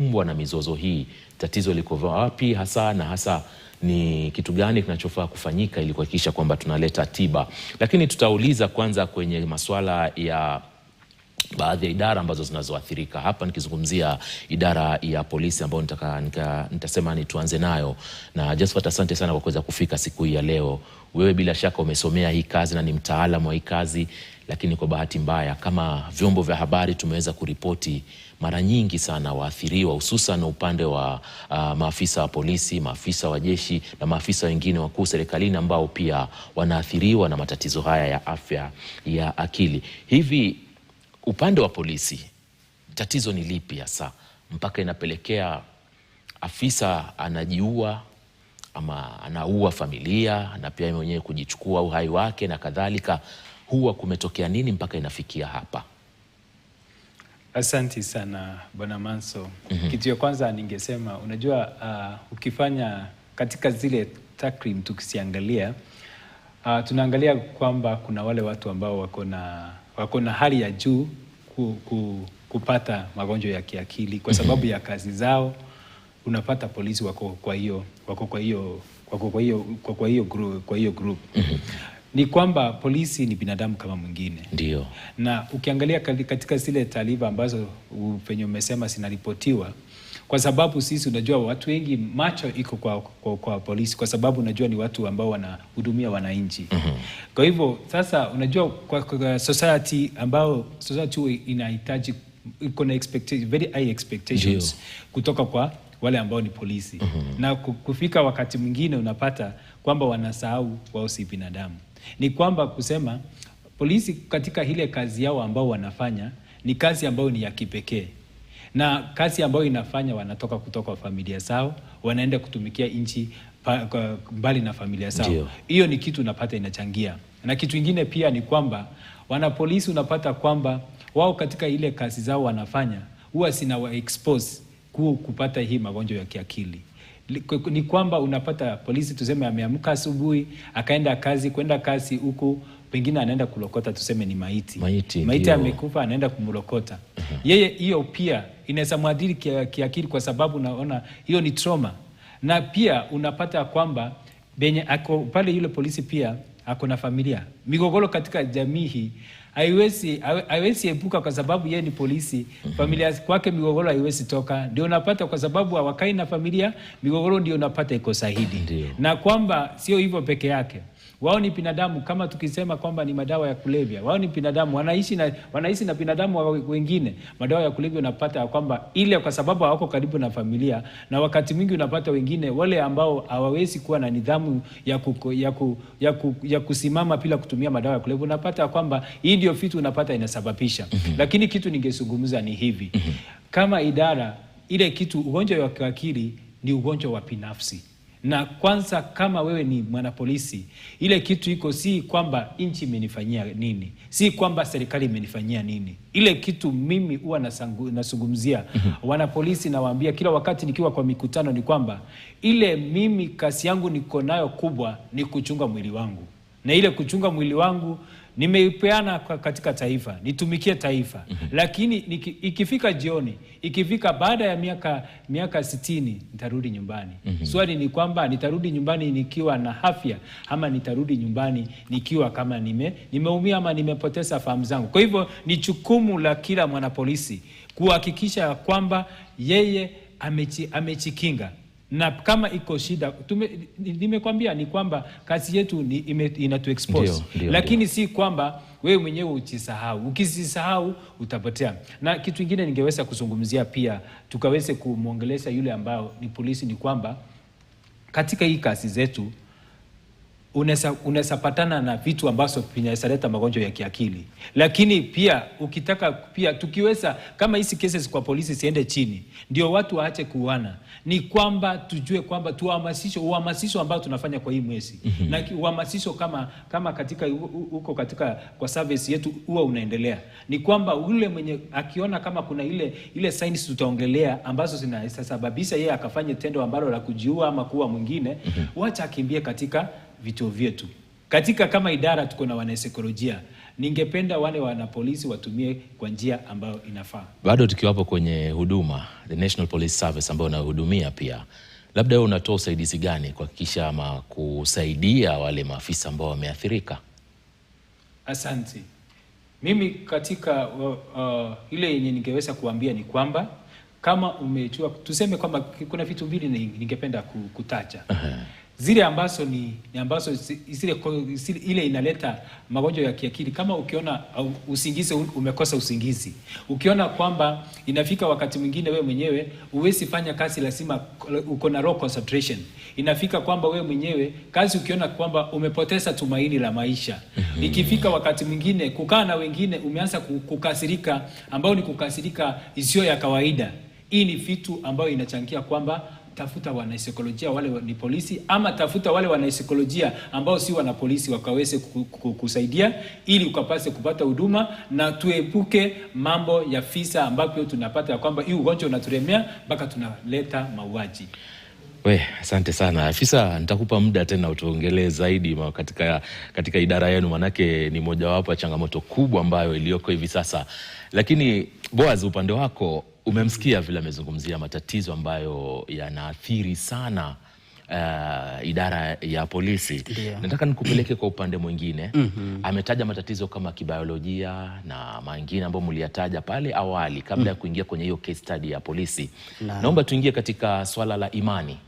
kumbwa na mizozo hii, tatizo liko wapi hasa, na hasa ni kitu gani kinachofaa kufanyika ili kuhakikisha kwamba tunaleta tiba. Lakini tutauliza kwanza kwenye masuala ya baadhi ya idara ambazo zinazoathirika hapa, nikizungumzia idara ya polisi ambayo nitasema ni tuanze nayo. Na Josephat, asante sana kwa kuweza kufika siku hii ya leo. Wewe bila shaka umesomea hii kazi na ni mtaalamu wa hii kazi, lakini kwa bahati mbaya kama vyombo vya habari tumeweza kuripoti mara nyingi sana waathiriwa, hususan upande wa maafisa wa polisi, maafisa wa jeshi na maafisa wengine wakuu serikalini ambao pia wanaathiriwa na matatizo haya ya afya ya akili. Hivi upande wa polisi tatizo ni lipi hasa mpaka inapelekea afisa anajiua ama anaua familia na pia mwenyewe kujichukua uhai wake na kadhalika? Huwa kumetokea nini mpaka inafikia hapa? Asanti sana Bwana Manso. Kitu ya kwanza ningesema, unajua ukifanya katika zile takrim tukisiangalia, tunaangalia kwamba kuna wale watu ambao wako na hali ya juu kupata magonjwa ya kiakili kwa sababu ya kazi zao. Unapata polisi wako kwa hiyo group. Ni kwamba polisi ni binadamu kama mwingine. Ndio. Na ukiangalia katika zile taarifa ambazo penye umesema sinaripotiwa, kwa sababu sisi unajua watu wengi macho iko kwa polisi, kwa sababu unajua ni watu ambao wanahudumia wananchi. Kwa hivyo sasa unajua kwa society ambao society inahitaji, iko na very high expectations kutoka kwa wale ambao ni polisi. Na kufika wakati mwingine unapata kwamba wanasahau wao si binadamu. Ni kwamba kusema polisi katika ile kazi yao ambao wanafanya ni kazi ambayo ni ya kipekee, na kazi ambayo inafanya wanatoka kutoka familia zao, wanaenda kutumikia nchi mbali na familia zao. Hiyo ni kitu unapata inachangia. Na kitu kingine pia ni kwamba wanapolisi unapata kwamba wao katika ile kazi zao wanafanya huwa sina expose kupata hii magonjwa ya kiakili. Ni kwamba unapata polisi tuseme ameamka asubuhi akaenda kazi, kwenda kazi huku pengine anaenda kulokota, tuseme ni maiti amekufa, anaenda kumlokota. Yeye hiyo pia inaweza muadhiri kiakili, kwa sababu unaona hiyo ni trauma. Na pia unapata kwamba benye ako pale yule polisi pia ako na familia. Migogoro katika jamii hii haiwezi epuka, kwa sababu yeye ni polisi. Familia kwake migogoro haiwezi toka. Ndio unapata kwa sababu hawakai na familia, migogoro ndio unapata iko sahihi. Na kwamba sio hivyo peke yake, wao ni binadamu. Kama tukisema kwamba ni madawa ya kulevya, wao ni binadamu, wanaishi na binadamu wengine. Madawa ya kulevya unapata kwamba ile kwa sababu hawako karibu na familia, na wakati mwingi unapata wengine wale ambao hawawezi kuwa na nidhamu ya kusimama bila kutumia madawa ya kulevya, unapata kwamba hii ndio vitu unapata inasababisha. Lakini kitu ningezungumza ni hivi, kama idara ile kitu, ugonjwa wa kiakili ni ugonjwa wa binafsi. Na kwanza kama wewe ni mwanapolisi, ile kitu iko si kwamba nchi imenifanyia nini, si kwamba serikali imenifanyia nini. Ile kitu mimi huwa nasungumzia wanapolisi, nawaambia kila wakati nikiwa kwa mikutano ni kwamba ile mimi kazi yangu niko nayo kubwa ni kuchunga mwili wangu. Na ile kuchunga mwili wangu nimeipeana katika taifa, nitumikie taifa. Lakini ikifika jioni, ikifika baada ya miaka 60 nitarudi nyumbani. Swali ni kwamba nitarudi nyumbani nikiwa na afya, ama nitarudi nyumbani nikiwa kama nimeumia ama nimepoteza fahamu zangu. Kwa hivyo ni jukumu la kila mwanapolisi kuhakikisha kwamba yeye amejikinga. Na kama iko shida, nimekwambia ni kwamba kazi yetu inatu expose. Lakini si kwamba wewe mwenyewe usisahau. Ukisisahau utapotea. Na kitu kingine ningeweza kuzungumzia pia, tukaweze kumuongelesha yule ambao ni polisi, ni kwamba katika hii kazi zetu unaweza patana na vitu ambazo vinaleta magonjwa ya kiakili. Lakini pia ukitaka pia tukiweza, kama hizi cases kwa polisi siende chini, ndio watu waache kuuana, ni kwamba tujue kwamba uhamasisho ambao tunafanya kwa hii mwezi. Na uhamasisho kama katika huko katika kwa service yetu huwa unaendelea, ni kwamba ule mwenye akiona kama kuna ile signs tutaongelea ambazo zinasababisha yeye akafanye tendo ambalo la kujiua ama kuua mwingine, wacha akimbie katika vituo vyetu. Katika kama idara tuko na wanasaikolojia, ningependa wale wanapolisi watumie kwa njia ambayo inafaa. Bado tukiwapo kwenye huduma, the National Police Service ambayo unahudumia pia, labda wewe unatoa usaidizi gani kuhakikisha ama kusaidia wale maafisa ambao wameathirika? Asante. Mimi katika ile yenye ningeweza kuambia ni kwamba kama umejua, tuseme kwamba kuna vitu mbili ningependa kutaja. Zile ambazo ni ambazo ile inaleta magonjwa ya kiakili. Kama ukiona usingizi, umekosa usingizi, ukiona kwamba inafika wakati mwingine wewe mwenyewe uwezi fanya kazi, lazima uko na low concentration, inafika kwamba wewe mwenyewe kazi, ukiona kwamba umepoteza tumaini la maisha, ikifika wakati mwingine kukaa na wengine umeanza kukasirika, ambao ni kukasirika isiyo ya kawaida. Hii ni vitu ambayo inachangia kwamba tafuta wanasaikolojia wale ni polisi, ama tafuta wale wanasaikolojia ambao si wana polisi wakaweze kusaidia ili ukapase kupata huduma, na tuepuke mambo ya visa ambapo tunapata kwamba hii ugonjwa unaturemea mpaka tunaleta mauaji. Asante sana afisa, nitakupa muda tena utuongelee zaidi katika idara yenu, manake ni mojawapo ya changamoto kubwa ambayo iliyoko hivi sasa. Lakini Boaz, upande wako umemsikia vile amezungumzia matatizo ambayo yanaathiri sana idara ya polisi. Nataka nikupeleke kwa upande mwingine. Ametaja matatizo kama kibiolojia na mengine ambayo mliyataja pale awali kabla ya kuingia kwenye hiyo case study ya polisi. Naomba tuingie katika swala la imani.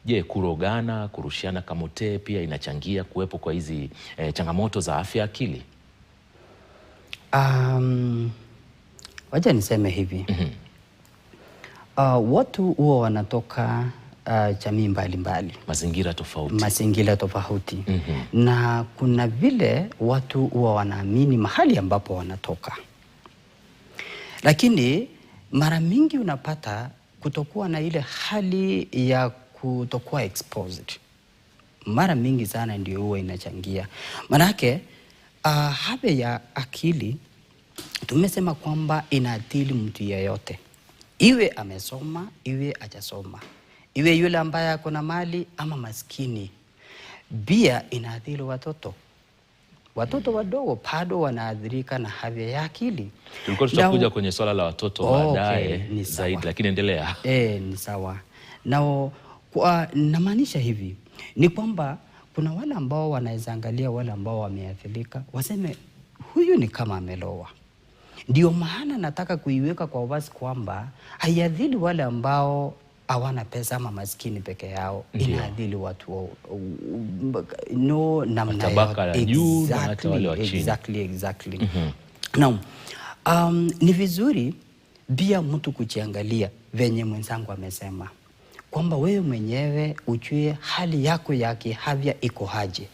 Je, kurogana, kurushiana kamote pia inachangia kuwepo kwa hizi changamoto za afya akili? Wacha niseme hivi. Watu huwa wanatoka jamii mbalimbali, mazingira tofauti. Na kuna vile watu huwa wanaamini mahali ambapo wanatoka, lakini mara mingi unapata kutokuwa na ile hali ya kutokuwa exposed. Mara mingi sana ndio huwa inachangia. Manake afya ya akili tumesema kwamba inaathiri mtu yeyote, iwe amesoma, iwe hajasoma, iwe yule ambaye ako na mali ama maskini. Pia inaathiri watoto wadogo bado wanaathirika na afya ya akili. Tulikuwa tutakuja kwenye swala la watoto baadaye zaidi, lakini endelea. Ni sawa. Namaanisha hivi ni kwamba kuna wale ambao wanaweza angalia wale ambao wameathirika waseme huyu ni kama amelowa. Ndio maana nataka kuiweka kwa wazi kwamba haiadhili wale ambao hawana pesa ama maskini peke yao, inadhili watu namna exactly. Now, ni vizuri pia mtu kujiangalia venye mwenzangu amesema kwamba wewe mwenyewe ujue hali yako ya kiafya iko aje.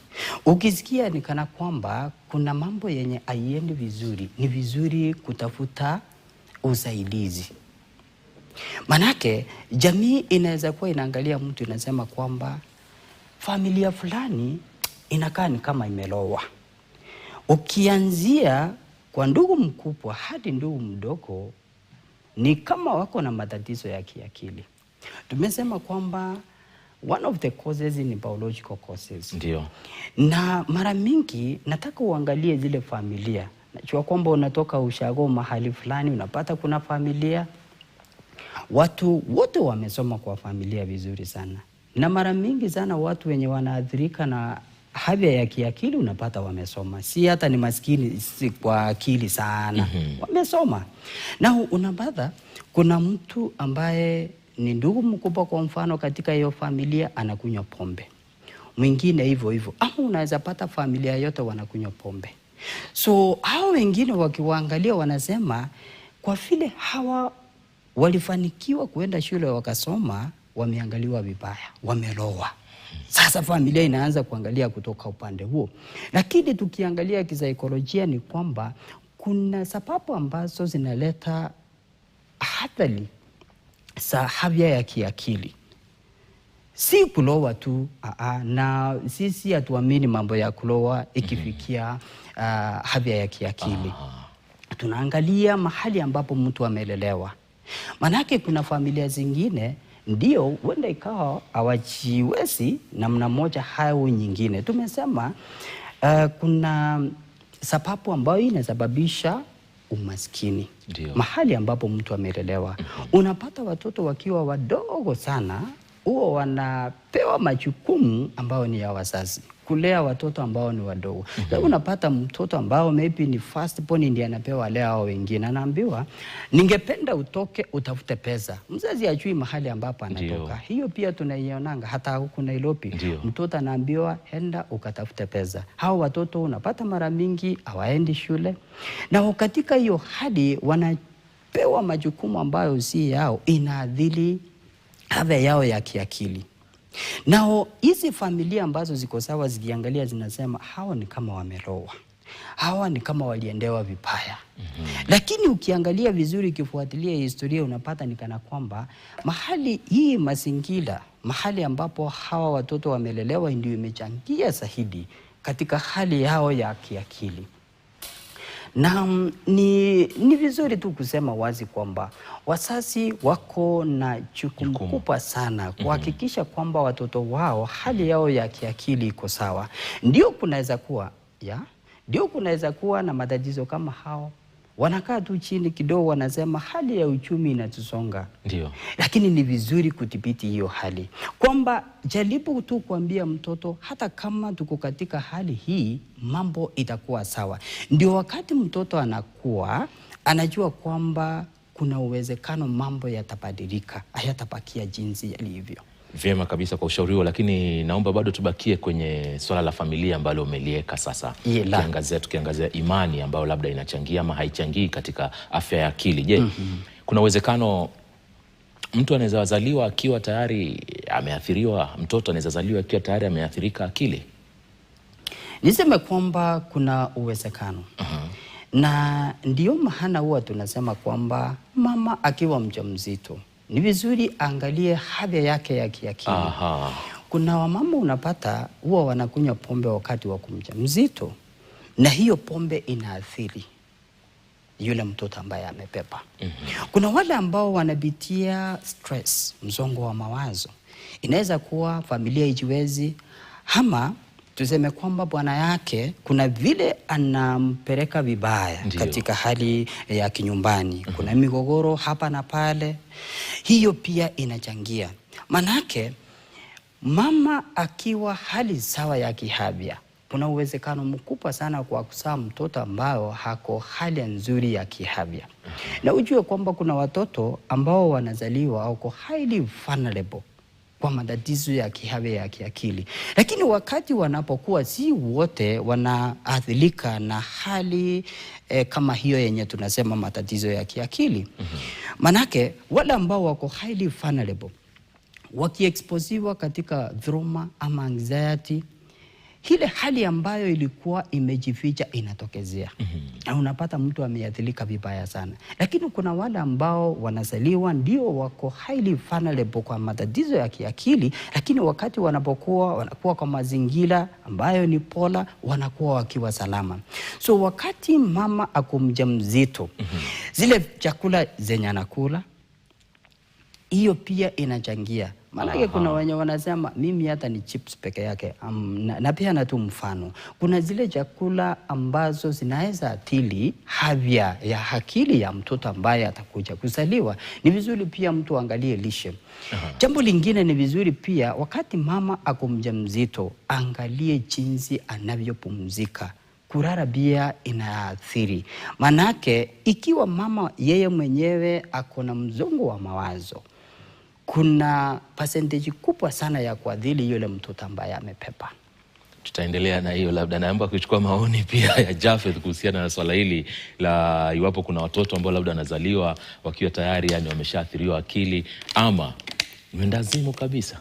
Ukisikia ni kana kwamba kuna mambo yenye haiendi vizuri, ni vizuri kutafuta usaidizi. Manake jamii inaweza kuwa inaangalia mtu inasema kwamba familia fulani inakaa ni kama imelowa. Ukianzia kwa ndugu mkubwa hadi ndugu mdogo ni kama wako na matatizo ya kiakili. Tumesema kwamba one of the causes ni biological causes. Ndio. Na mara mingi nataka uangalie zile familia. Najua kwamba unatoka ushago mahali fulani, unapata kuna familia watu wote wamesoma kwa familia vizuri sana. Na mara mingi sana watu wenye wanaathirika na afya ya kiakili unapata wamesoma. Si hata ni maskini si kwa akili sana. Wamesoma. Na unapata kuna mtu ambaye ni ndugu mkubwa kwa mfano katika hiyo familia anakunywa pombe. Mwingine hivyo hivyo. Ama unaweza pata familia yote wanakunywa pombe. So hao wengine wakiwaangalia wanasema kwa vile hawa walifanikiwa kuenda shule wakasoma, wameangaliwa vibaya, wamelowa. Sasa familia inaanza kuangalia kutoka upande huo. Lakini tukiangalia kisaikolojia ni kwamba kuna sababu ambazo zinaleta athari za afya ya kiakili. Si kulowa tu, na sisi hatuamini mambo ya kulowa ikifikia afya ya kiakili. Tunaangalia mahali ambapo mtu amelelewa. Manake kuna familia zingine ndio huenda ikawa hawajiwezi namna moja au nyingine. Tumesema kuna sababu ambayo inasababisha umaskini. Ndiyo. Mahali ambapo mtu amelelewa, unapata watoto wakiwa wadogo sana huwa wanapewa majukumu ambayo ni ya wazazi, kulea watoto ambao ni wadogo. Leo unapata mtoto ambao maybe ni first born ndiye anapewa lea hao wengine, anaambiwa ningependa utoke utafute pesa. Mzazi hajui mahali ambapo anatoka. Ndiyo. Hiyo pia tunaionanga hata huku Nairobi. Ndiyo. Mtoto anaambiwa enda ukatafute pesa. Hao watoto unapata mara mingi hawaendi shule, na katika hiyo hadi wanapewa majukumu ambayo si yao, inaadhili afya yao ya kiakili. Nao hizi familia ambazo ziko sawa zikiangalia zinasema hawa ni kama wamerowa, hawa ni kama waliendewa vibaya. Lakini ukiangalia vizuri, kifuatilia historia, unapata ni kana kwamba mahali hii mazingira, mahali ambapo hawa watoto wamelelewa ndio imechangia zaidi katika hali yao ya kiakili. Na ni vizuri tu kusema wazi kwamba wazazi wako na jukumu kubwa sana kuhakikisha kwamba watoto wao hali yao ya kiakili iko sawa. Ndio kunaweza kuwa na matatizo kama hao. Wanakaa tu chini kidogo, wanasema hali ya uchumi inatusonga. Ndio. Lakini ni vizuri kudhibiti hiyo hali, kwamba jaribu tu kuambia mtoto hata kama tuko katika hali hii mambo itakuwa sawa. Ndio wakati mtoto anakuwa anajua kwamba kuna uwezekano mambo yatabadilika, hayatabakia jinsi yalivyo. Vyema kabisa kwa ushauri huo, lakini naomba bado tubakie kwenye swala la familia ambalo umelieka sasa. Tukiangazia imani ambayo labda inachangia ama haichangii katika afya ya akili. Je, kuna uwezekano mtu anaweza zaliwa akiwa tayari ameathiriwa, mtoto anaweza zaliwa akiwa tayari ameathirika akili? Niseme kwamba kuna uwezekano. Na ndio maana huwa tunasema kwamba mama akiwa mjamzito ni vizuri angalie afya yake ya kiakili. Kuna wamama unapata huwa wanakunywa pombe wakati wa mjamzito, na hiyo pombe inaathiri yule mtoto ambaye amepepa. Kuna wale ambao wanapitia stress, msongo wa mawazo. Inaweza kuwa familia ijiwezi, ama tuseme kwamba bwana yake kuna vile anampeleka vibaya. Ndiyo. Katika hali ya kinyumbani. Kuna migogoro hapa na pale. Hiyo pia inachangia. Manake mama akiwa hali sawa ya kiafya, kuna uwezekano mkubwa sana kwa kuzaa mtoto ambao hako hali nzuri ya kiafya. Na ujue kwamba kuna watoto ambao wanazaliwa au highly vulnerable kwa matatizo ya kiafya ya kiakili. Lakini wakati wanapokuwa, si wote wanaathirika na hali kama hiyo yenye tunasema matatizo ya kiakili. Manake wale ambao wako highly vulnerable, wakiexposiwa katika trauma ama anxiety, ile hali ambayo ilikuwa imejificha inatokezea. Na unapata mtu ameathirika vibaya sana. Lakini kuna wale ambao wanazaliwa ndio wako highly vulnerable kwa matatizo ya kiakili, lakini wakati wanapokuwa kwa mazingira ambayo ni pola, wanakuwa wakiwa salama. So wakati mama ako mjamzito, zile chakula zenye anakula, hiyo pia inachangia. Maanake kuna wenye wanasema mimi hata ni chips peke yake. Na pia na tu mfano, kuna zile chakula ambazo zinaweza athiri afya ya akili ya mtoto ambaye atakuja kuzaliwa. Ni vizuri pia mtu angalie lishe. Jambo lingine ni vizuri pia wakati mama ako mjamzito, angalie jinsi anavyopumzika. Kulala pia inaathiri. Manake ikiwa mama yeye mwenyewe ako na msongo wa mawazo, kuna percentage kubwa sana ya kuadhiri yule mtoto ambaye amepepa. Tutaendelea na hiyo, labda naomba kuchukua maoni pia ya Japheth kuhusiana na swala hili la iwapo kuna watoto ambao labda wanazaliwa wakiwa tayari yani wameshaathiriwa akili ama mwendazimu kabisa.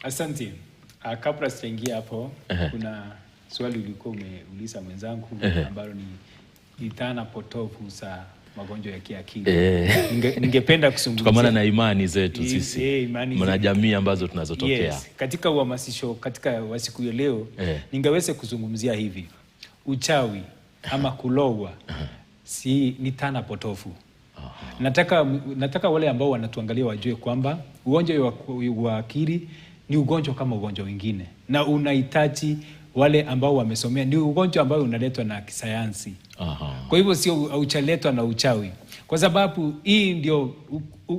Asante. Kabla sijaingia hapo, kuna swali ulikuwa umeuliza mwenzangu ambalo ni dhana potofu za magonjwa ya kiakili. Ningependa kuzungumzia tukamana na imani zetu sisi, mna jamii ambazo tunazotokea. Katika uhamasisho katika siku ya leo, ningeweza kuzungumzia hivi: uchawi ama kulowa ni dhana potofu. Nataka wale ambao wanatuangalia wajue kwamba ugonjwa wa akili ni ugonjwa kama ugonjwa wengine, na unahitaji wale ambao wamesomea, ni ugonjwa ambao unaletwa na kisayansi. Kwa hivyo sio uchaletwa na uchawi. Kwa sababu hii ndio,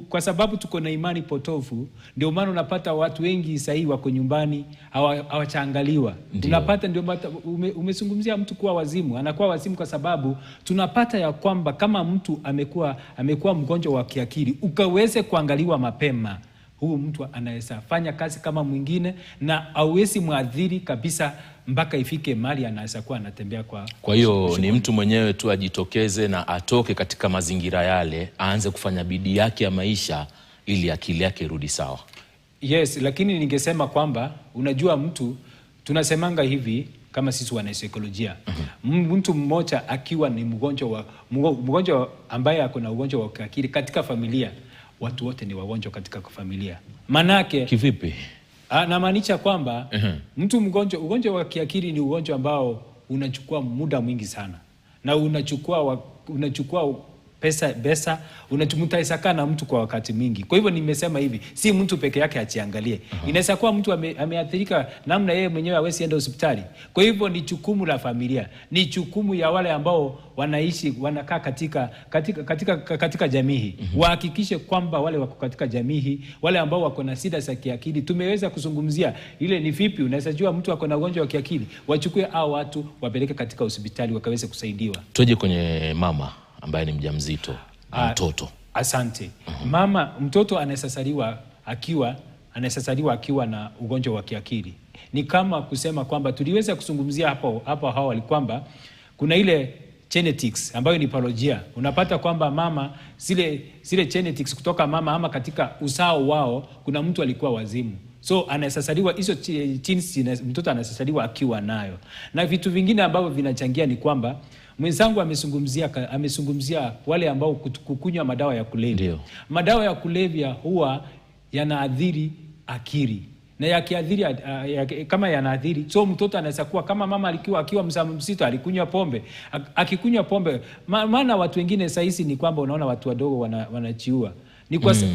kwa sababu tuko na imani potofu, ndio maana unapata watu wengi sahii wako nyumbani hawachaangaliwa. Unapata ndio umezungumzia mtu kuwa wazimu, anakuwa wazimu kwa sababu tunapata ya kwamba kama mtu amekuwa mgonjwa wa kiakili, ukaweze kuangaliwa mapema, huu mtu anaweza fanya kazi kama mwingine na hauwezi muadhiri kabisa mpaka ifike mahali anaweza kuwa anatembea kwa hiyo ni mtu mwenyewe tu ajitokeze na atoke katika mazingira yale, aanze kufanya bidii yake ya maisha ili akili yake irudi sawa. Yes, lakini ningesema kwamba unajua mtu, tunasemanga hivi kama sisi wana saikolojia, mtu mmoja akiwa ni mgonjwa ambaye ako na ugonjwa wa kiakili katika familia, watu wote ni wagonjwa katika familia. Manake kivipi? Namaanisha kwamba mtu ugonjwa wa kiakili ni ugonjwa ambao unachukua muda mwingi sana, na unachukua pesa unachumutaisa na mtu kwa wakati mingi. Kwa hivyo nimesema hivi, si mtu peke yake achiangalie. Inaweza kuwa mtu ameathirika namna yeye mwenyewe hawezi enda hospitali. Kwa hivyo ni jukumu la familia, ni jukumu ya wale ambao wanakaa katika jamii. Wahakikishe kwamba wale wako katika jamii, wale ambao wako na shida za kiakili, tumeweza kuzungumzia ile ni vipi unaweza jua mtu ako na ugonjwa wa kiakili, wachukue hao watu wapeleke katika hospitali wakaweze kusaidiwa. Tuje kwenye mama ambaye ni mjamzito na mtoto. Asante. Mtoto anasasaliwa akiwa na ugonjwa wa kiakili. Ni kama kusema kwamba tuliweza kuzungumzia hapo awali kwamba kuna ile genetics ambayo ni biolojia. Unapata kwamba mama zile genetics kutoka mama ama katika uzao wao kuna mtu alikuwa wazimu. So anasasaliwa hizo genes, mtoto anasasaliwa akiwa nayo. Na vitu vingine ambavyo vinachangia ni kwamba mwenzangu amezungumzia wale ambao kukunywa madawa ya kulevya. Madawa ya kulevya huwa yanaadhiri akili. Na yakiadhiri kama yanaadhiri, so mtoto anaweza kuwa kama mama akiwa mjamzito alikunywa pombe. Akikunywa pombe, maana watu wengine saizi ni kwamba unaona watu wadogo wanachiua.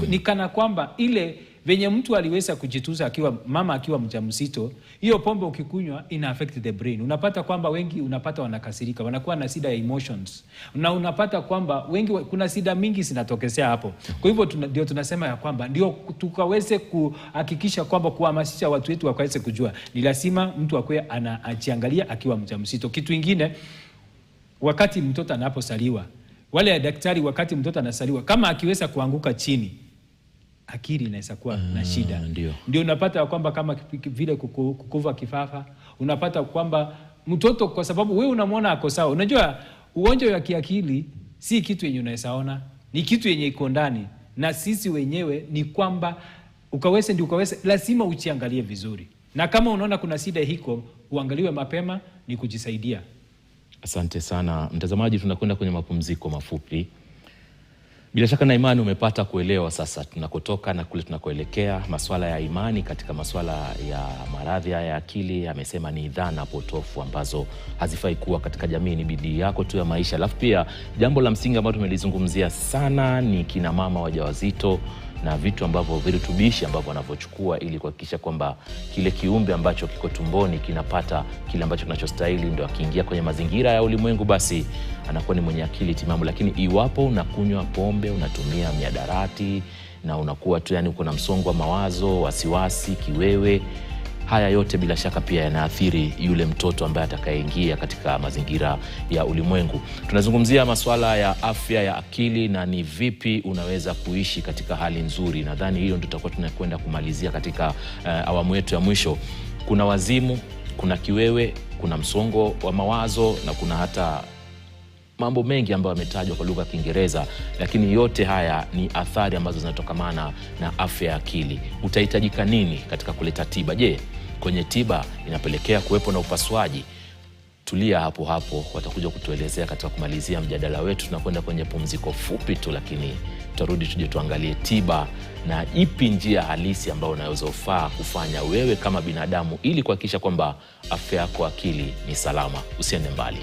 Ni kana kwamba ile venye mtu aliweza kujituza mama akiwa mjamzito, hiyo pombe ukikunywa ina affect the brain. Unapata kwamba wengi wanakasirika, wanakuwa na shida ya emotions. Na unapata kwamba wengi kuna shida mingi zinatokezea hapo. Kwa hivyo ndio tunasema ya kwamba ndio tukaweze kuhakikisha kwamba kuhamasisha watu wetu wakaweze kujua ni lazima mtu akwe anajiangalia akiwa mjamzito. Kitu kingine, wakati mtoto anapozaliwa, wale daktari wakati mtoto anasaliwa, kama akiweza kuanguka chini, akili inaweza kuwa na shida. Ndio unapata kwamba kama vile kukuva kifafa, unapata kwamba mtoto, kwa sababu wewe unamwona ako sawa. Unajua ugonjwa wa kiakili si kitu yenye unaweza ona, ni kitu yenye iko ndani, na sisi wenyewe ni kwamba ukaweze lazima uchiangalie vizuri, na kama unaona kuna shida hiko, uangaliwe mapema, ni kujisaidia. Asante sana mtazamaji, tunakwenda kwenye mapumziko mafupi. Bila shaka na imani umepata kuelewa sasa tunakotoka na kule tunakoelekea. Masuala ya imani katika masuala ya maradhi ya akili, amesema ni dhana potofu ambazo hazifai kuwa katika jamii, ni bidii yako tu ya maisha. Alafu pia jambo la msingi ambalo tumelizungumzia sana ni kina mama wajawazito na vitu ambavyo virutubishi ambavyo wanavyochukua ili kuhakikisha kwamba kile kiumbe ambacho kiko tumboni kinapata kile ambacho kinachostahili, ndio akiingia kwenye mazingira ya ulimwengu basi anakuwa ni mwenye akili timamu. Lakini iwapo unakunywa pombe, unatumia miadarati na unakuwa tu uko na msongo wa mawazo, wasiwasi, kiwewe, haya yote bila shaka pia yanaathiri yule mtoto ambaye atakayeingia katika mazingira ya ulimwengu. Tunazungumzia masuala ya afya ya akili na ni vipi unaweza kuishi katika hali nzuri. Nadhani hiyo ndio tutakuwa tunakwenda kumalizia katika awamu yetu ya mwisho. Kuna wazimu, kuna kiwewe, kuna msongo wa mawazo na kuna hata mambo mengi ambayo yametajwa kwa lugha ya Kiingereza, lakini yote haya ni athari ambazo zinatokamana na afya ya akili. Utahitajika nini katika kuleta tiba? Je, kwenye tiba inapelekea kuwepo na upasuaji? Tulia hapo hapo, watakuja kutuelezea katika kumalizia mjadala wetu. Tunakwenda kwenye pumziko fupi tu, lakini tutarudi tuje tuangalie tiba na ipi njia halisi ambayo unaweza ufaa kufanya wewe kama binadamu ili kuhakikisha kwamba afya yako akili ni salama. Usiende mbali.